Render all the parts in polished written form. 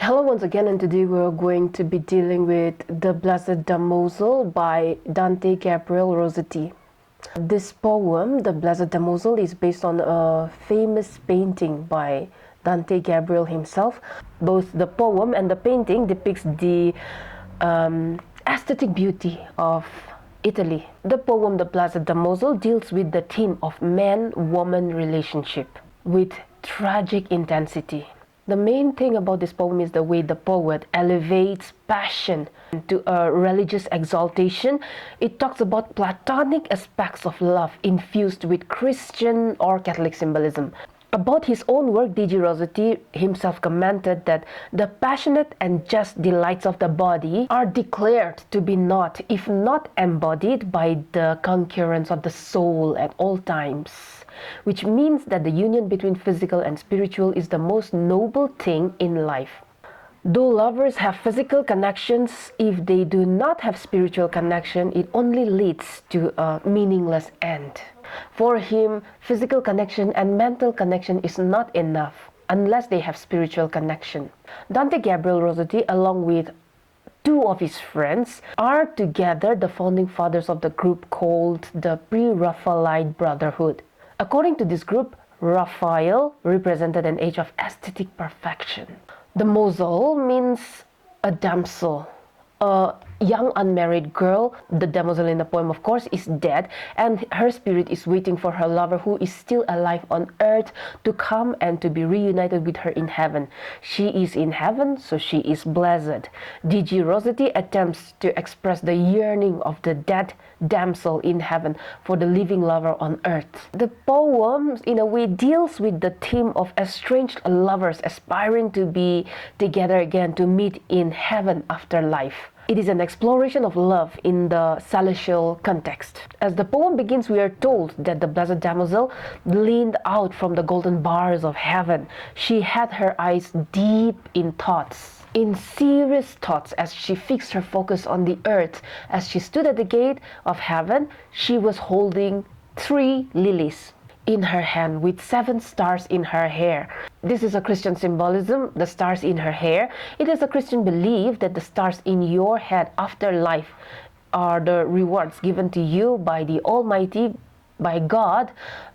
Hello once again, and today we're going to be dealing with The Blessed Damozel by Dante Gabriel Rossetti. This poem, The Blessed Damozel, is based on a famous painting by Dante Gabriel himself. Both the poem and the painting depicts the aesthetic beauty of Italy. The poem The Blessed Damozel deals with the theme of man-woman relationship with tragic intensity. The main thing about this poem is the way the poet elevates passion to a religious exaltation. It talks about platonic aspects of love infused with Christian or Catholic symbolism. About his own work, D.G. Rossetti himself commented that the passionate and just delights of the body are declared to be not, if not embodied, by the concurrence of the soul at all times, which means that the union between physical and spiritual is the most noble thing in life. Though lovers have physical connections, if they do not have spiritual connection, it only leads to a meaningless end. For him, physical connection and mental connection is not enough unless they have spiritual connection. Dante Gabriel Rossetti, along with two of his friends, are together the founding fathers of the group called the Pre-Raphaelite Brotherhood. According to this group, Raphael represented an age of aesthetic perfection. Damozel means a damsel, a young unmarried girl. The damsel in the poem, of course, is dead, and her spirit is waiting for her lover who is still alive on earth to come and to be reunited with her in heaven. She is in heaven, so she is blessed. D.G. Rossetti attempts to express the yearning of the dead damsel in heaven for the living lover on earth. The poem, in a way, deals with the theme of estranged lovers aspiring to be together again, to meet in heaven after life. It is an exploration of love in the celestial context. As the poem begins, we are told that the Blessed Damozel leaned out from the golden bars of heaven. She had her eyes deep in thoughts, in serious thoughts, as she fixed her focus on the earth. As she stood at the gate of heaven, she was holding 3 lilies in her hand with 7 stars in her hair. This is a Christian symbolism, the stars in her hair. It is a Christian belief that the stars in your head after life are the rewards given to you by the Almighty, by God.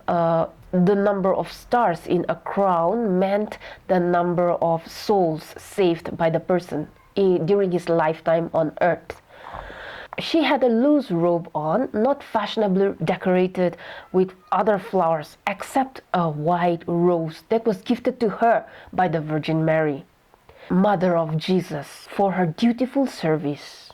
The number of stars in a crown meant the number of souls saved by the person during his lifetime on earth. She had a loose robe on, not fashionably decorated with other flowers, except a white rose that was gifted to her by the Virgin Mary, Mother of Jesus, for her dutiful service.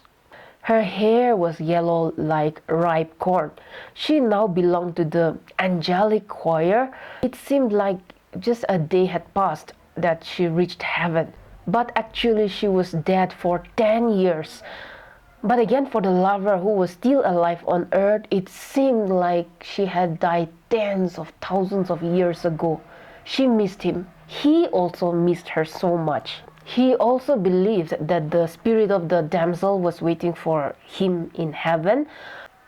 Her hair was yellow like ripe corn. She now belonged to the angelic choir. It seemed like just a day had passed that she reached heaven, but actually she was dead for 10 years. But again, for the lover who was still alive on earth, it seemed like she had died tens of thousands of years ago. She missed him. He also missed her so much. He also believed that the spirit of the damsel was waiting for him in heaven.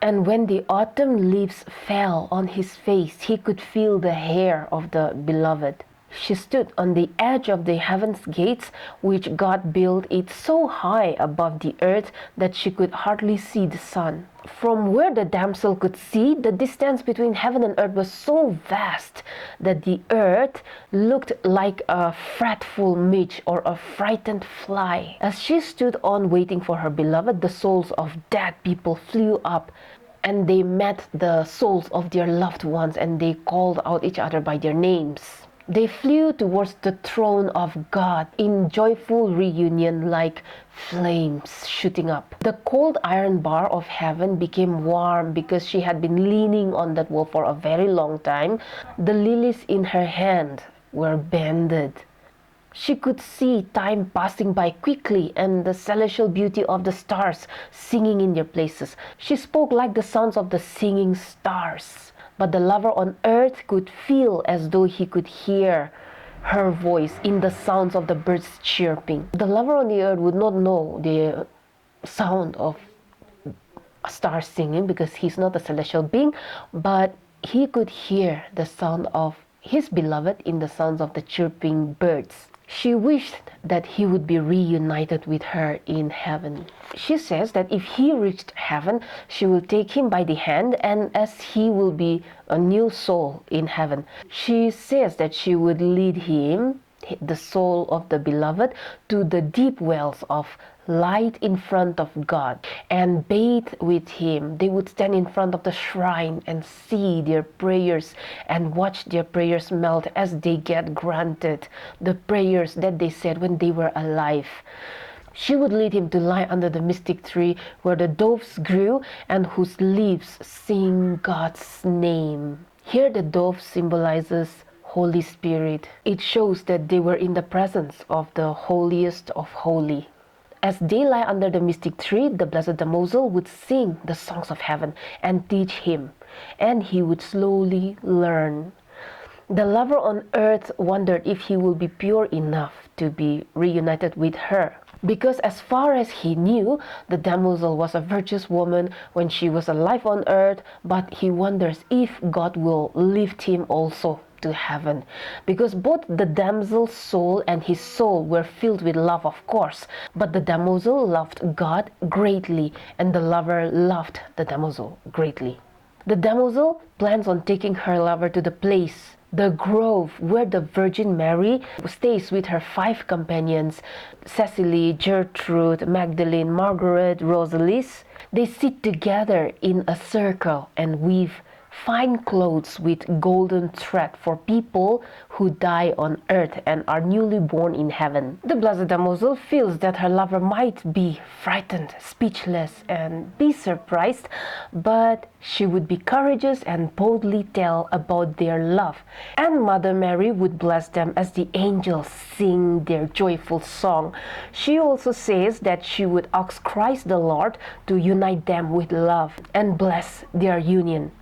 And when the autumn leaves fell on his face, he could feel the hair of the beloved. She stood on the edge of the heaven's gates, which God built it so high above the earth that she could hardly see the sun. From where the damsel could see, the distance between heaven and earth was so vast that the earth looked like a fretful midge or a frightened fly. As she stood on waiting for her beloved, the souls of dead people flew up, and they met the souls of their loved ones, and they called out each other by their names. They flew towards the throne of God in joyful reunion like flames shooting up. The cold iron bar of heaven became warm because she had been leaning on that wall for a very long time. The lilies in her hand were bended. She could see time passing by quickly and the celestial beauty of the stars singing in their places. She spoke like the sounds of the singing stars. But the lover on earth could feel as though he could hear her voice in the sounds of the birds chirping. The lover on the earth would not know the sound of stars singing because he's not a celestial being, but he could hear the sound of his beloved in the sounds of the chirping birds. She wished that he would be reunited with her in heaven. She says that if he reached heaven, she will take him by the hand, and as he will be a new soul in heaven. She says that she would lead him, the soul of the beloved, to the deep wells of light in front of God and bathe with him. They would stand in front of the shrine and see their prayers and watch their prayers melt as they get granted, the prayers that they said when they were alive. She would lead him to lie under the mystic tree where the doves grew and whose leaves sing God's name. Here the dove symbolizes Holy Spirit. It shows that they were in the presence of the holiest of holy. As they lie under the mystic tree, the Blessed Damozel would sing the songs of heaven and teach him, and he would slowly learn. The lover on earth wondered if he would be pure enough to be reunited with her, because as far as he knew, the Damozel was a virtuous woman when she was alive on earth, but he wonders if God will lift him also to heaven, because both the damsel's soul and his soul were filled with love, of course, but the Damozel loved God greatly and the lover loved the Damozel greatly. The Damozel plans on taking her lover to the place, the grove, where the Virgin Mary stays with her 5 companions, Cecily, Gertrude, Magdalene, Margaret, Rosalis. They sit together in a circle and weave fine clothes with golden thread for people who die on earth and are newly born in heaven. The Blessed Damozel feels that her lover might be frightened, speechless, and be surprised, but she would be courageous and boldly tell about their love. And Mother Mary would bless them as the angels sing their joyful song. She also says that she would ask Christ the Lord to unite them with love and bless their union.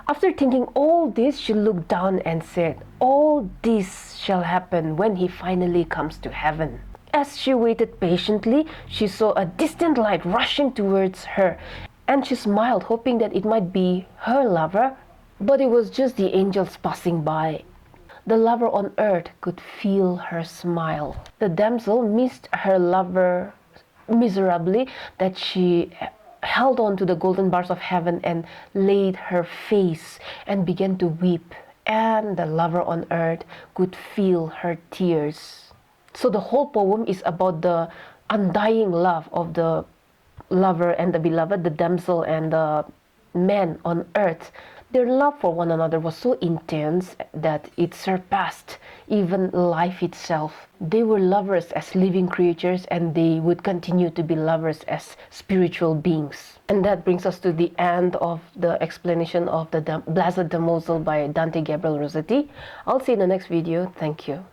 After thinking all this, she looked down and said, "All this shall happen when he finally comes to heaven." As she waited patiently, she saw a distant light rushing towards her, and she smiled, hoping that it might be her lover, but it was just the angels passing by. The lover on earth could feel her smile. The damsel missed her lover miserably that she held on to the golden bars of heaven and laid her face and began to weep, and the lover on earth could feel her tears. So the whole poem is about the undying love of the lover and the beloved, the damsel and the man on earth. Their love for one another was so intense that it surpassed even life itself. They were lovers as living creatures, and they would continue to be lovers as spiritual beings. And that brings us to the end of the explanation of the Blessed Damozel by Dante Gabriel Rossetti. I'll see you in the next video. Thank you.